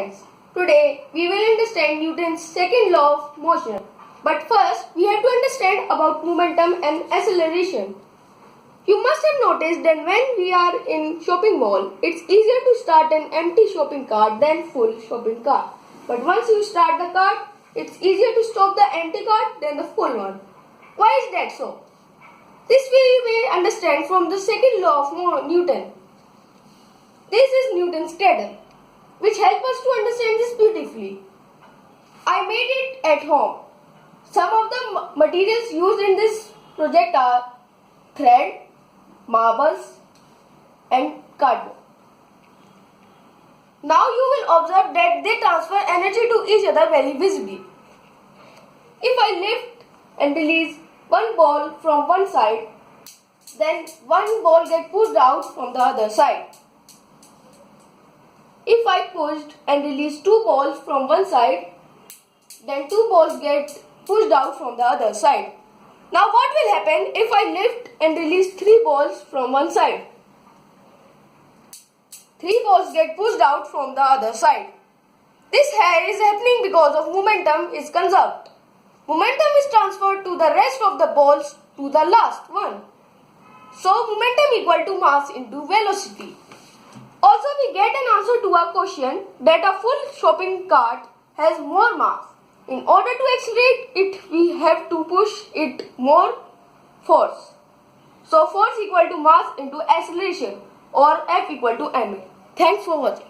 friends, today we will understand Newton's second law of motion. But first, we have to understand about momentum and acceleration. You must have noticed that when we are in shopping mall, it's easier to start an empty shopping cart than full shopping cart. But once you start the cart, it's easier to stop the empty cart than the full one. Why is that so? This we may understand from the second law of Newton. This is Newton's cradle, which helps us to understand this beautifully. I made it at home. Some of the materials used in this project are thread, marbles, and cardboard. Now you will observe that they transfer energy to each other very visibly. If I lift and release one ball from one side, then one ball gets pushed out from the other side. If I pushed and released two balls from one side, then two balls get pushed out from the other side. Now what will happen if I lift and release three balls from one side? Three balls get pushed out from the other side. This is happening because of momentum is conserved. Momentum is transferred to the rest of the balls to the last one. So momentum equal to mass into velocity. Also we get an answer to our question that a full shopping cart has more mass. In order to accelerate it, we have to push it more force. So force equal to mass into acceleration, or F equal to ma. Thanks for watching.